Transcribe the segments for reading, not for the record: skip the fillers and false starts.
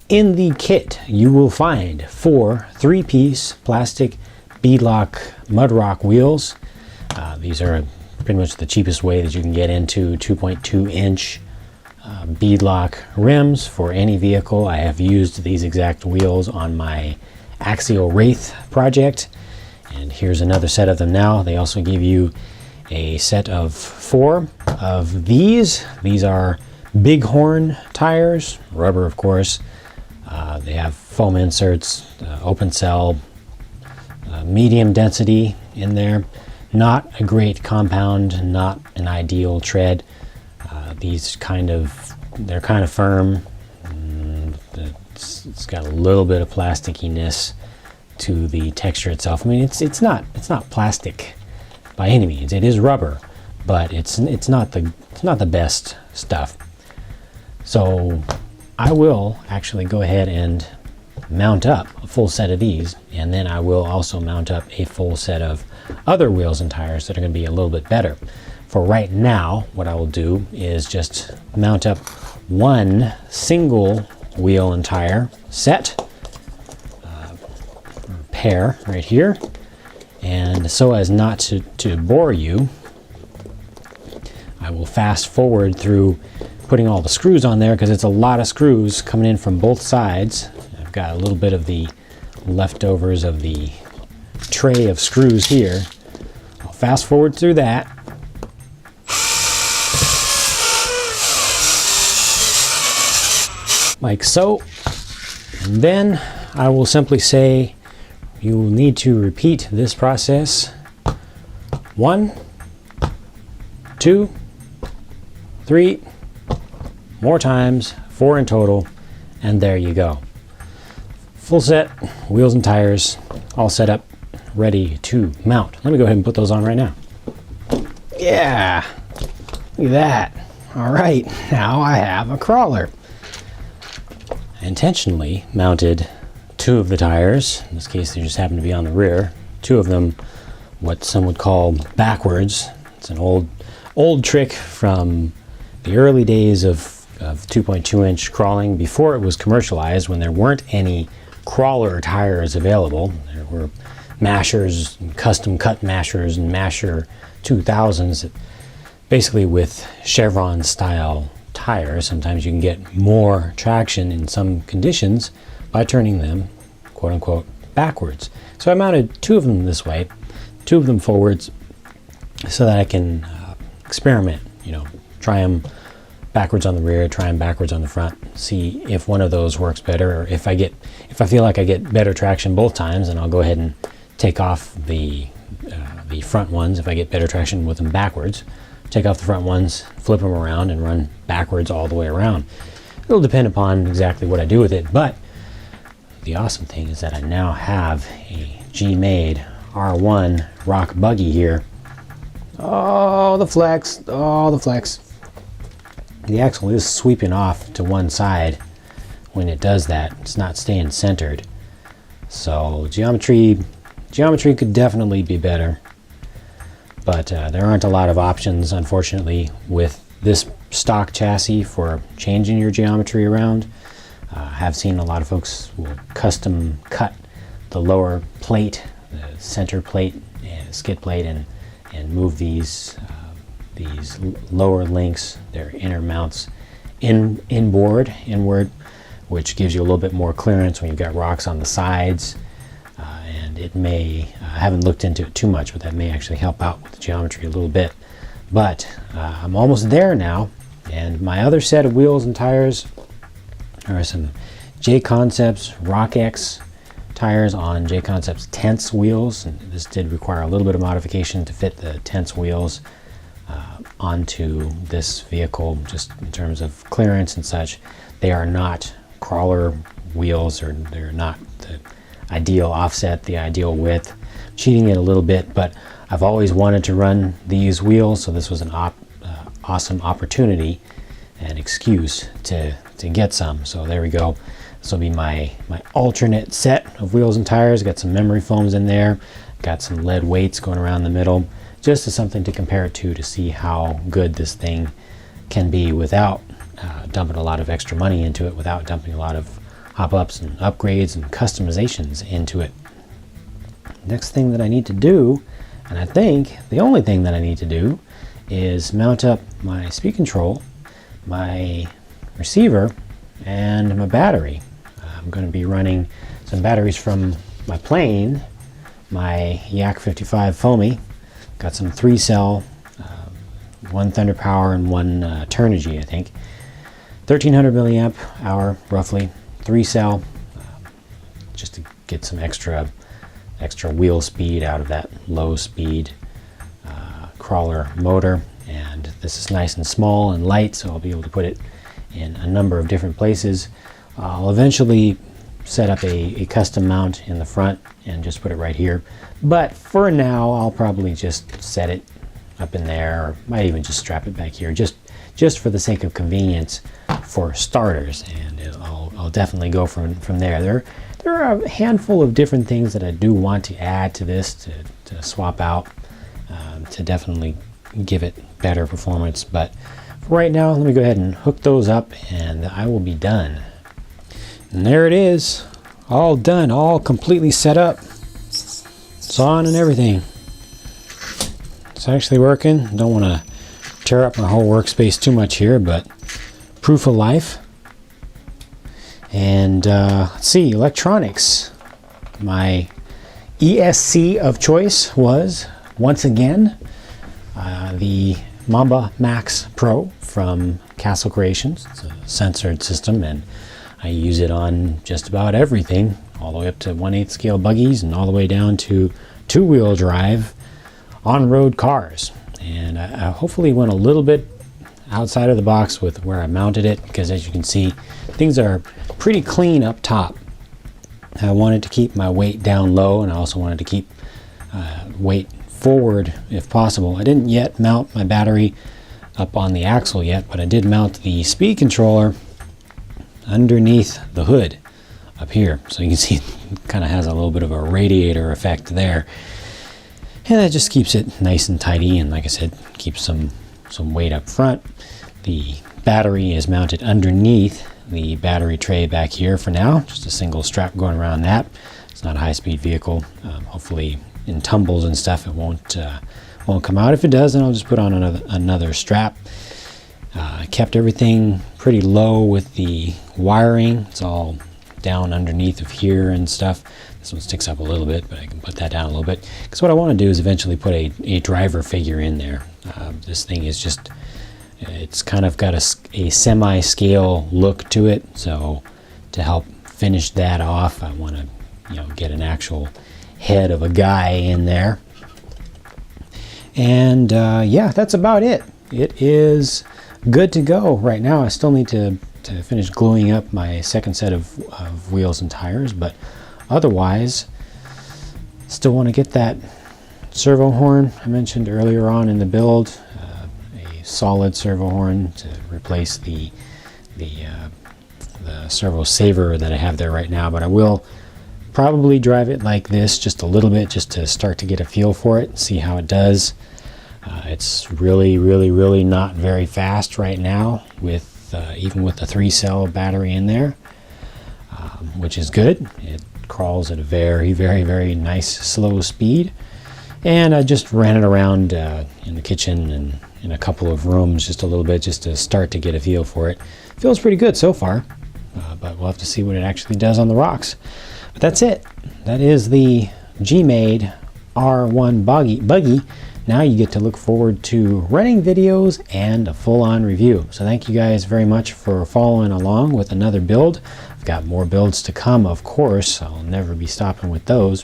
In the kit, you will find 4 3-piece plastic beadlock mudrock wheels. These are pretty much the cheapest way that you can get into 2.2-inch beadlock rims for any vehicle. I have used these exact wheels on my Axial Wraith project, and here's another set of them now. They also give you a set of 4 of these. These are Bighorn tires, rubber of course. They have foam inserts, open cell, medium density in there. Not a great compound, not an ideal tread. These they're kind of firm. It's got a little bit of plasticiness to the texture itself. I mean, it's not plastic by any means. It is rubber, but it's not the best stuff. So I will actually go ahead and mount up a full set of these, and then I will also mount up a full set of other wheels and tires that are going to be a little bit better. For right now, what I will do is just mount up one single wheel and tire set, pair right here, and so as not to bore you, I will fast forward through putting all the screws on there, because it's a lot of screws coming in from both sides. I've got a little bit of the leftovers of the tray of screws here. I'll fast forward through that. Like so. And then I will simply say you will need to repeat this process 1, 2, 3 more times, 4 in total, and there you go. Full set, wheels and tires, all set up, ready to mount. Let me go ahead and put those on right now. Yeah, look at that. All right, now I have a crawler. I intentionally mounted 2 of the tires. In this case, they just happen to be on the rear. 2 of them, what some would call backwards. It's an old trick from the early days of 2.2-inch crawling, before it was commercialized, when there weren't any crawler tires available. There were mashers, custom cut mashers, and masher 2000s, basically with chevron style tires. Sometimes you can get more traction in some conditions by turning them quote unquote backwards. So I mounted 2 of them this way, 2 of them forwards, so that I can experiment, try them backwards on the rear, try them backwards on the front, see if one of those works better, or if I feel like I get better traction both times, then I'll go ahead and take off the front ones. If I get better traction with them backwards, take off the front ones, flip them around, and run backwards all the way around. It'll depend upon exactly what I do with it, but the awesome thing is that I now have a Made R1 Rock Buggy here. Oh, the flex, oh, the flex. The axle is sweeping off to one side when it does that. It's not staying centered. So geometry could definitely be better, but there aren't a lot of options, unfortunately, with this stock chassis for changing your geometry around. I have seen a lot of folks will custom cut the lower plate, the center plate, and skid plate, and move these lower links, their inner mounts, inward, which gives you a little bit more clearance when you've got rocks on the sides. And it may, I haven't looked into it too much, but that may actually help out with the geometry a little bit. But I'm almost there now, and my other set of wheels and tires are some J-Concepts RockX tires on J-Concepts Tense wheels. And this did require a little bit of modification to fit the Tense wheels onto this vehicle, just in terms of clearance and such. They are not crawler wheels, or they're not the ideal offset, the ideal width. Cheating it a little bit, but I've always wanted to run these wheels, so this was an awesome opportunity and excuse to get some. So there we go. This will be my alternate set of wheels and tires. Got some memory foams in there, got some lead weights going around the middle, just as something to compare it to see how good this thing can be without dumping a lot of extra money into it, without dumping a lot of hop-ups and upgrades and customizations into it. Next thing that I need to do, and I think the only thing that I need to do, is mount up my speed control, my receiver, and my battery. I'm going to be running some batteries from my plane, my Yak 55 Foamy. Got some 3-cell, one Thunder Power and one Turnigy, I think. 1300 milliamp hour, roughly, 3-cell, just to get some extra wheel speed out of that low speed crawler motor. And this is nice and small and light, so I'll be able to put it in a number of different places. I'll eventually set up a custom mount in the front and just put it right here. But for now, I'll probably just set it up in there, or might even just strap it back here, just for the sake of convenience for starters. And I'll definitely go from there. There are a handful of different things that I do want to add to this, to swap out, to definitely give it better performance. But for right now, let me go ahead and hook those up and I will be done. And there it is, all done, all completely set up. It's on and everything. It's actually working. Don't want to tear up my whole workspace too much here, but proof of life. And let's see, electronics. My ESC of choice was, once again, the Mamba Max Pro from Castle Creations. It's a censored system, and I use it on just about everything, all the way up to 1/8 scale buggies and all the way down to 2-wheel drive on-road cars. And I hopefully went a little bit outside of the box with where I mounted it, because as you can see, things are pretty clean up top. I wanted to keep my weight down low, and I also wanted to keep weight forward if possible. I didn't yet mount my battery up on the axle yet, but I did mount the speed controller underneath the hood up here. So you can see it kind of has a little bit of a radiator effect there. And that just keeps it nice and tidy, and like I said, keeps some weight up front. The battery is mounted underneath the battery tray back here for now, just a single strap going around that. It's not a high-speed vehicle. Hopefully in tumbles and stuff it won't come out. If it does, then I'll just put on another strap. I kept everything pretty low with the wiring. It's all down underneath of here and stuff. This one sticks up a little bit, but I can put that down a little bit, because what I want to do is eventually put a driver figure in there. This thing is just, it's kind of got a semi-scale look to it, so to help finish that off, I want to get an actual head of a guy in there. And yeah, that's about it. It is good to go right now. I still need to finish gluing up my second set of wheels and tires, but otherwise still want to get that servo horn I mentioned earlier on in the build, a solid servo horn to replace the servo saver that I have there right now. But I will probably drive it like this just a little bit, just to start to get a feel for it and see how it does. It's really not very fast right now, with even with the 3-cell battery in there, which is good. It crawls at a very nice slow speed. And I just ran it around in the kitchen and in a couple of rooms just a little bit, just to start to get a feel for it. Feels pretty good so far, but we'll have to see what it actually does on the rocks. But that's it. That is the Made R1 Buggy. Now you get to look forward to running videos and a full-on review. So thank you guys very much for following along with another build. I've got more builds to come, of course. I'll never be stopping with those.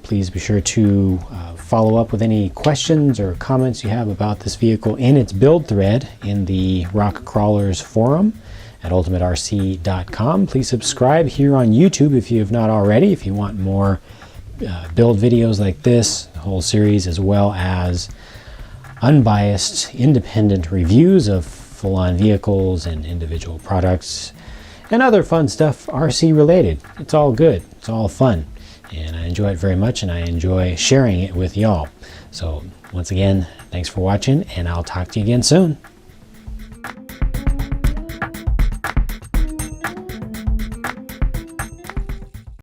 Please be sure to follow up with any questions or comments you have about this vehicle in its build thread in the Rock Crawlers forum at ultimaterc.com. Please subscribe here on YouTube if you have not already, if you want more build videos like this, the whole series, as well as unbiased, independent reviews of full-on vehicles and individual products and other fun stuff RC related. It's all good. It's all fun. And I enjoy it very much, and I enjoy sharing it with y'all. So once again, thanks for watching, and I'll talk to you again soon.